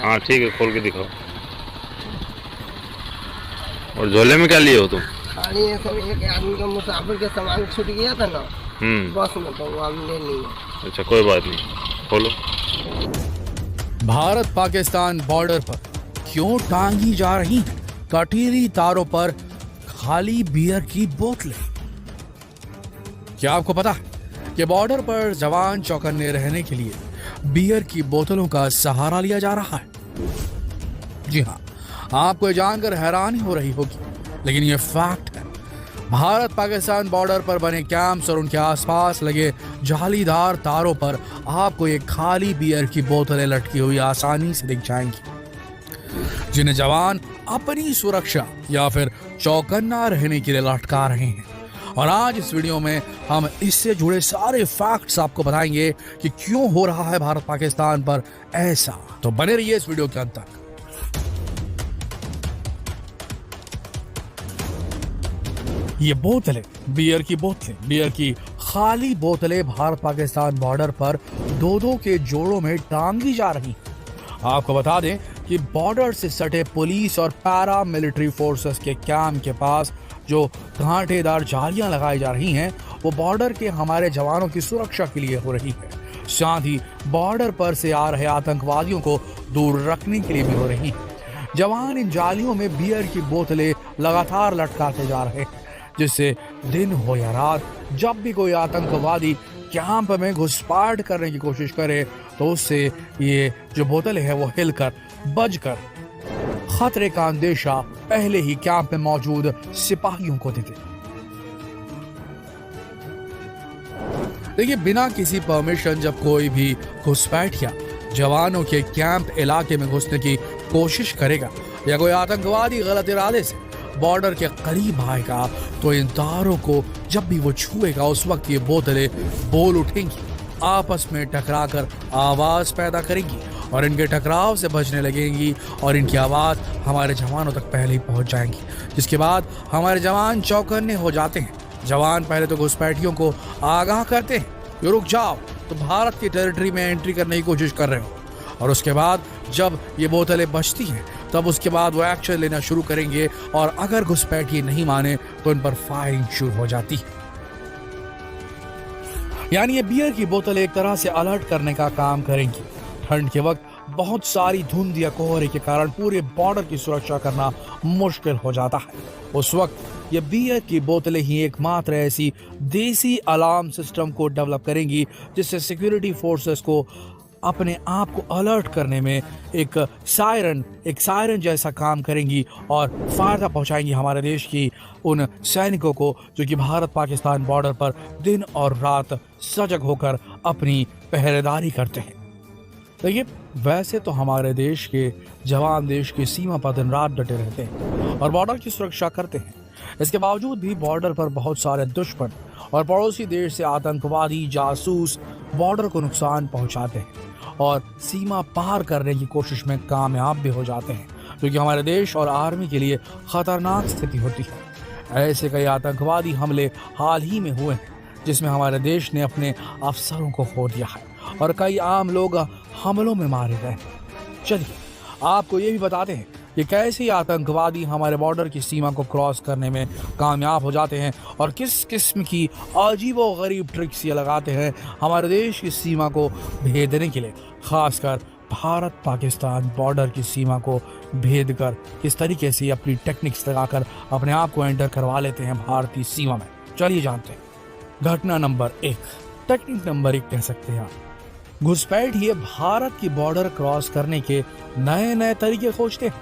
हाँ ठीक है, खोल के दिखाओ। और झोले में क्या लिए हो तुम? खाली ये सब एक आदमी का मुसाफिर के सामान छूट गया था ना बस में, तो वो हम ले लिए। अच्छा कोई बात नहीं, खोलो। भारत पाकिस्तान बॉर्डर पर क्यों टांगी जा रही हैं कटीली तारों पर खाली बियर की बोतलें? क्या आपको पता है कि बॉर्डर पर जवान चौकन्ने रहने के लिए बियर की बोतलों का सहारा लिया जा रहा है? जी हाँ, आपको ये जानकर हैरानी हो रही होगी, लेकिन ये फैक्ट है। भारत पाकिस्तान बॉर्डर पर बने कैंप्स और उनके आसपास लगे जालीदार तारों पर आपको ये खाली बियर की बोतलें लटकी हुई आसानी से दिख जाएंगी, जिन्हें जवान अपनी सुरक्षा या फिर चौकन्ना रहने के लिए लटका रहे हैं। और आज इस वीडियो में हम इससे जुड़े सारे फैक्ट्स आपको बताएंगे कि क्यों हो रहा है भारत पाकिस्तान पर ऐसा। तो बने रहिए इस वीडियो के अंत तक। ये बोतलें, बियर की खाली बोतलें भारत पाकिस्तान बॉर्डर पर दो के जोड़ों में टांगी जा रही। आपको बता दें कि बॉर्डर से सटे पुलिस और पैरा मिलिट्री फोर्सेस के कैंप के पास जो कांटेदार जालियां लगाई जा रही हैं, वो बॉर्डर के हमारे जवानों की सुरक्षा के लिए हो रही है। साथ ही बॉर्डर पर से आ रहे आतंकवादियों को दूर रखने के लिए भी हो रही है। जवान इन जालियों में बियर की बोतलें लगातार लटकाते जा रहे हैं, जिससे दिन हो या रात जब भी कोई आतंकवादी कैंप में घुसपैठ करने की कोशिश करे तो उससे ये जो बोतलें हैं वो हिलकर बजकर खतरे का अंदेशा पहले ही कैंप में मौजूद सिपाहियों को देते। देखिए, बिना किसी परमिशन जब कोई भी घुसपैठिया जवानों के कैंप इलाके में घुसने की कोशिश करेगा या कोई आतंकवादी गलत इरादे से बॉर्डर के करीब आएगा तो इन तारों को जब भी वो छुएगा उस वक्त ये बोतलें बोल उठेंगी, आपस में टकराकर आवाज पैदा करेंगी और इनके टकराव से बजने लगेंगी और इनकी आवाज हमारे जवानों तक पहले ही पहुंच जाएंगी, जिसके बाद हमारे जवान चौकन्ने हो जाते हैं। जवान पहले तो घुसपैठियों को आगाह करते हैं कि रुक जाओ, तो भारत की टेरिटरी में एंट्री करने की कोशिश कर रहे हो, और उसके बाद जब ये बोतलें बजती हैं तब उसके बाद वो एक्शन लेना शुरू करेंगे और अगर घुसपैठिए नहीं माने तो इन पर फायरिंग शुरू हो जाती है। यानी ये बियर की बोतल एक तरह से अलर्ट करने का काम करेंगी। ठंड के वक्त बहुत सारी धुंध या कोहरे के कारण पूरे बॉर्डर की सुरक्षा करना मुश्किल हो जाता है। उस वक्त ये बियर की बोतलें ही एकमात्र ऐसी देसी अलार्म सिस्टम को डेवलप करेंगी जिससे सिक्योरिटी फोर्सेस को अपने आप को अलर्ट करने में एक सायरन जैसा काम करेंगी और फायदा पहुंचाएंगी हमारे देश की उन सैनिकों को जो कि भारत पाकिस्तान बॉर्डर पर दिन और रात सजग होकर अपनी पहरेदारी करते हैं। देखिए, वैसे तो हमारे देश के जवान देश की सीमा पर दिन रात डटे रहते हैं और बॉर्डर की सुरक्षा करते हैं। इसके बावजूद भी बॉर्डर पर बहुत सारे दुश्मन और पड़ोसी देश से आतंकवादी जासूस बॉर्डर को नुकसान पहुंचाते हैं और सीमा पार करने की कोशिश में कामयाब भी हो जाते हैं, जो कि हमारे देश और आर्मी के लिए खतरनाक स्थिति होती है। ऐसे कई आतंकवादी हमले हाल ही में हुए हैं जिसमें हमारे देश ने अपने अफसरों को खो दिया है और कई आम लोग हमलों में मारे गए। चलिए आपको ये भी बताते हैं कि कैसे आतंकवादी हमारे बॉर्डर की सीमा को क्रॉस करने में कामयाब हो जाते हैं और किस किस्म की अजीबोगरीब ट्रिक्स ये लगाते हैं हमारे देश की सीमा को भेदने के लिए, खासकर भारत पाकिस्तान बॉर्डर की सीमा को भेद कर किस तरीके से अपनी टेक्निक्स लगाकर अपने आप को एंटर करवा लेते हैं भारतीय सीमा में। चलिए जानते हैं। घटना नंबर 1, टेक्निक नंबर 1 कह सकते हैं आप। घुसपैठिए भारत की बॉर्डर क्रॉस करने के नए नए तरीके खोजते हैं,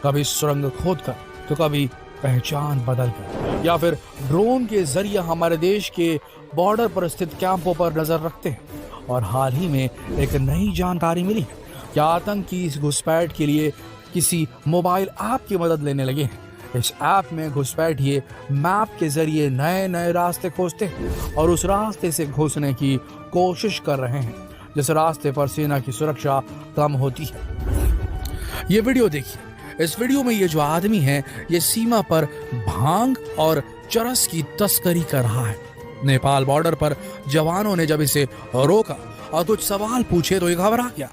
कभी सुरंग खोदकर तो कभी पहचान बदलकर या फिर ड्रोन के जरिए हमारे देश के बॉर्डर पर स्थित कैंपों पर नजर रखते हैं। और हाल ही में एक नई जानकारी मिली है कि आतंकी इस घुसपैठ के लिए किसी मोबाइल ऐप की मदद लेने लगे हैं। इस ऐप में घुसपैठिए मैप के जरिए नए नए रास्ते खोजते हैं और उस रास्ते से घुसने की कोशिश कर रहे हैं, जिस रास्ते पर सेना की सुरक्षा कम होती है। ये वीडियो देखिए। इस वीडियो में ये जो आदमी है ये सीमा पर भांग और चरस की तस्करी कर रहा है। नेपाल बॉर्डर पर जवानों ने जब इसे रोका और कुछ सवाल पूछे तो ये घबरा गया।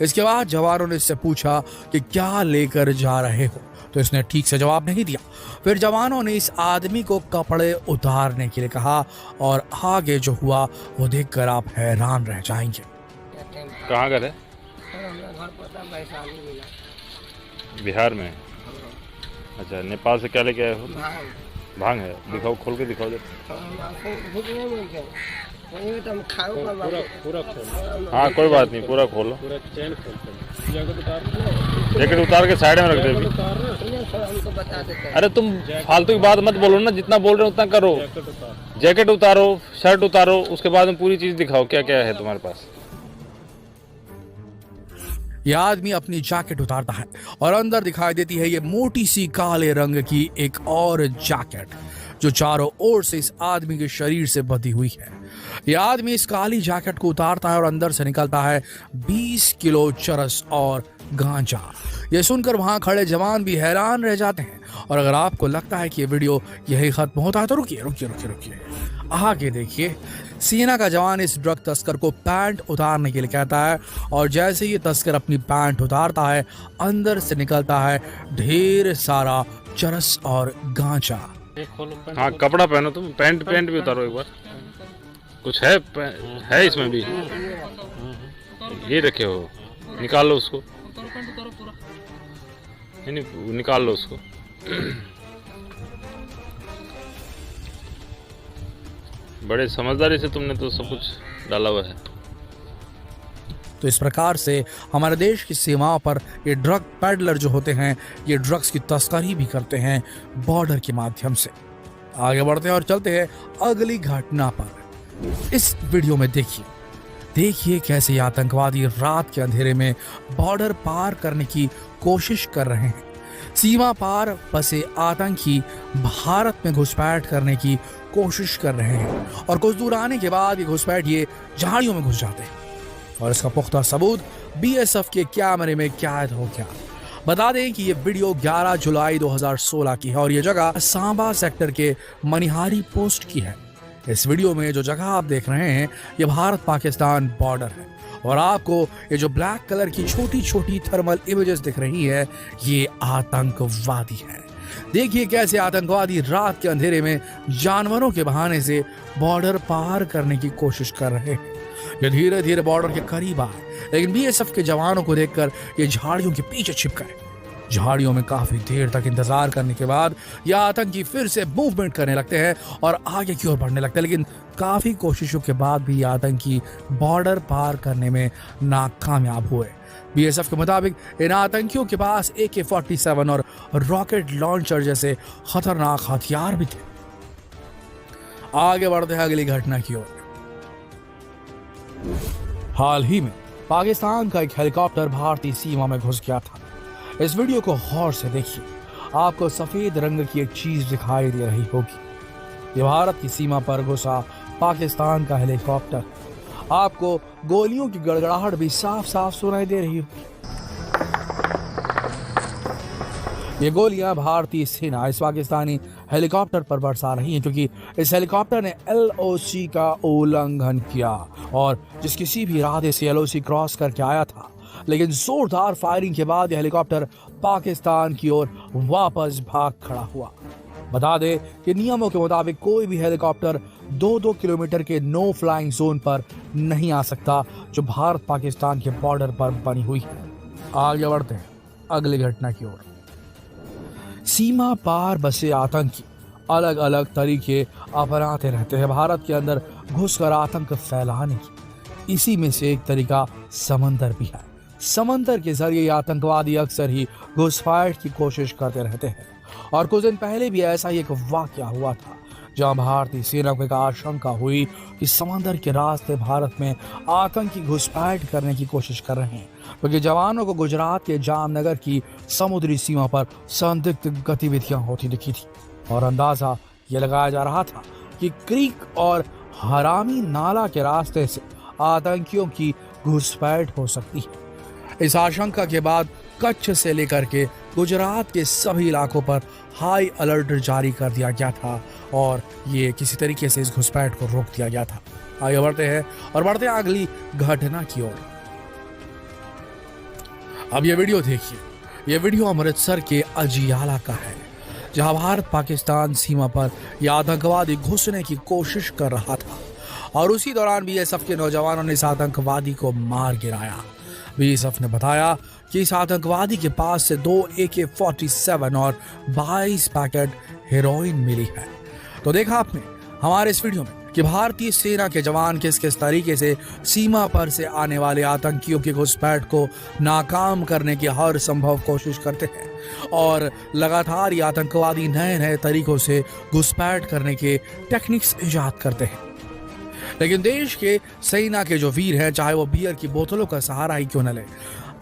इसके बाद जवानों ने इससे पूछा कि क्या लेकर जा रहे हो, तो इसने ठीक से जवाब नहीं दिया। फिर जवानों ने इस आदमी को कपड़े उतारने के लिए कहा और आगे जो हुआ वो देखकर आप हैरान रह जाएंगे। कहाँ घर है? सर हमारा घर पता वैशाली मिला। बिहार में। अच्छा, नेपाल से क्या लेके आए हो? भांग है, दिखाओ, खोल के दिखाओ जब। हाँ कोई बात नहीं, पूरा खोलो। जैकेट उतार के साइड में रख दे। हमको बता देते। अरे तुम फालतू की बात मत बोलो ना, जितना बोल रहे हो उतना करो। जैकेट उतारो, शर्ट उतारो, उसके बाद में पूरी चीज दिखाओ क्या क्या है तुम्हारे पास। यह आदमी अपनी जैकेट उतारता है और अंदर दिखाई देती है ये मोटी सी काले रंग की एक और जैकेट जो चारों ओर से इस आदमी के शरीर से बंधी हुई है। यह आदमी इस काली जैकेट को उतारता है और अंदर से निकलता है 20 किलो चरस और गांजा। यह सुनकर वहां खड़े जवान भी हैरान रह जाते हैं। और अगर आपको लगता है कि ये वीडियो यही खत्म होता है तो रुकिए आगे देखिए। सेना का जवान इस ड्रग तस्कर को पैंट उतारने के लिए कहता है और जैसे ये तस्कर अपनी पैंट उतारता है अंदर से निकलता है ढेर सारा चरस और गांजा। हाँ कपड़ा पहनो तुम, पैंट भी उतारो एक बार। कुछ है इसमें भी? ये रखे हो, निकाल लो उसको। नहीं निकाल लो उसको। बड़े समझदारी से तुमने तो सब कुछ डाला हुआ है। तो इस प्रकार से हमारे देश की सीमाओं पर ये ड्रग पैडलर जो होते हैं ये ड्रग्स की तस्करी भी करते हैं बॉर्डर के माध्यम से। आगे बढ़ते हैं और चलते हैं अगली घटना पर। इस वीडियो में देखिए कैसे ये आतंकवादी रात के अंधेरे में बॉर्डर पार करने की कोशिश कर रहे हैं। सीमा पार बसे आतंकी भारत में घुसपैठ करने की कोशिश कर रहे हैं और कुछ दूर आने के बाद ये घुसपैठ ये झाड़ियों में घुस जाते हैं और इसका पुख्ता सबूत बीएसएफ के कैमरे में कैद हो गया। बता दें कि ये वीडियो 11 जुलाई 2016 की है और ये जगह सांबा सेक्टर के मनिहारी पोस्ट की है। इस वीडियो में जो जगह आप देख रहे हैं ये भारत पाकिस्तान बॉर्डर है और आपको ये जो ब्लैक कलर की छोटी छोटी थर्मल इमेजेस दिख रही है ये आतंकवादी है। देखिए कैसे आतंकवादी रात के अंधेरे में जानवरों के बहाने से बॉर्डर पार करने की कोशिश कर रहे हैं। ये धीरे धीरे बॉर्डर के करीब आए लेकिन बीएसएफ के जवानों को देखकर ये झाड़ियों के पीछे छिप गए। झाड़ियों में काफी देर तक इंतजार करने के बाद ये आतंकी फिर से मूवमेंट करने लगते हैं और आगे की ओर बढ़ने लगते हैं, लेकिन काफी कोशिशों के बाद भी ये आतंकी बॉर्डर पार करने में नाकामयाब हुए। बीएसएफ के मुताबिक इन आतंकियों के पास AK-47 और रॉकेट लॉन्चर जैसे खतरनाक हथियार भी थे। आगे बढ़ते हैं अगली घटना की ओर। हाल ही में पाकिस्तान का एक हेलीकॉप्टर भारतीय सीमा में घुस गया था। इस वीडियो को गौर से देखिए, आपको सफेद रंग की एक चीज दिखाई दे रही होगी। ये भारत की सीमा पर घुसा पाकिस्तान का हेलीकॉप्टर। आपको गोलियों की गड़गड़ाहट भी साफ साफ सुनाई दे रही होगी। ये गोलियां भारतीय सेना इस पाकिस्तानी हेलीकॉप्टर पर बरसा रही हैं क्योंकि इस हेलीकॉप्टर ने LOC का उल्लंघन किया और जिस किसी भी इरादे से LOC क्रॉस करके आया था, लेकिन जोरदार फायरिंग के बाद यह हेलीकॉप्टर पाकिस्तान की ओर वापस भाग खड़ा हुआ। बता दें कि नियमों के मुताबिक कोई भी हेलीकॉप्टर 2-2 किलोमीटर के नो फ्लाइंग जोन पर नहीं आ सकता जो भारत पाकिस्तान के बॉर्डर पर बनी हुई है। आगे बढ़ते हैं अगली घटना की ओर। सीमा पार बसे आतंकी अलग अलग तरीके अपनाते रहते हैं भारत के अंदर घुसकर आतंक फैलाने की। इसी में से एक तरीका समंदर भी है। समंदर के जरिए आतंकवादी अक्सर ही घुसपैठ की कोशिश करते रहते हैं और कुछ दिन पहले भी ऐसा ही एक वाकया हुआ था जहां भारतीय सेना को एक आशंका हुई कि समंदर के रास्ते भारत में आतंकी घुसपैठ करने की कोशिश कर रहे हैं क्योंकि जवानों को गुजरात के जामनगर की समुद्री सीमा पर संदिग्ध गतिविधियां होती दिखी थी और अंदाजा ये लगाया जा रहा था कि क्रीक और हरामी नाला के रास्ते से आतंकियों की घुसपैठ हो सकती है। इस आशंका के बाद कच्छ से लेकर के गुजरात के सभी इलाकों पर हाई अलर्ट जारी कर दिया गया था और ये किसी तरीके से इस घुसपैठ को रोक दिया गया था। आगे बढ़ते हैं और बढ़ते हैं अगली घटना की ओर। अब ये वीडियो देखिए। ये वीडियो अमृतसर के अजियाला का है, जहां भारत पाकिस्तान सीमा पर यह आतंकवादी घुसने की कोशिश कर रहा था और उसी दौरान बीएसएफ के नौजवानों ने इस आतंकवादी को मार गिराया। बीएसएफ ने बताया कि इस आतंकवादी के पास से 2 AK-47 और 22 पैकेट हेरोइन मिली है। तो देखा आपने हमारे इस वीडियो में कि भारतीय सेना के जवान किस तरीके से सीमा पर से आने वाले आतंकियों की घुसपैठ को नाकाम करने की हर संभव कोशिश करते हैं और लगातार ये आतंकवादी नए तरीकों से घुसपैठ करने के टेक्निक्स इजाद करते हैं। लेकिन देश के सेना के जो वीर हैं, चाहे वो बियर की बोतलों का सहारा ही क्यों न ले,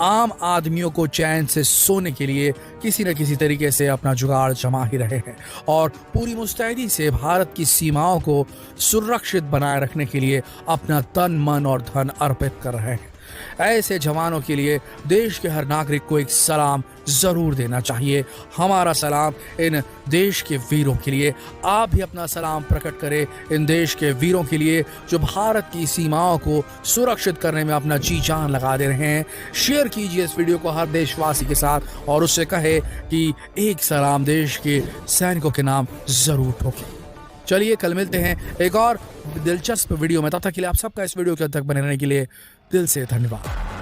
आम आदमियों को चैन से सोने के लिए किसी न किसी तरीके से अपना जुगाड़ जमा ही रहे हैं और पूरी मुस्तैदी से भारत की सीमाओं को सुरक्षित बनाए रखने के लिए अपना तन मन और धन अर्पित कर रहे हैं। ऐसे जवानों के लिए देश के हर नागरिक को एक सलाम जरूर देना चाहिए। हमारा सलाम इन देश के वीरों के लिए। आप भी अपना सलाम प्रकट करें इन देश के वीरों के लिए जो भारत की सीमाओं को सुरक्षित करने में अपना जी जान लगा दे रहे हैं। शेयर कीजिए इस वीडियो को हर देशवासी के साथ और उससे कहे कि एक सलाम देश के सैनिकों के नाम जरूर ठोके। चलिए कल मिलते हैं एक और दिलचस्प वीडियो में। तब तक के लिए आप सबका इस वीडियो के अंत तक बने रहने के लिए दिल से धन्यवाद।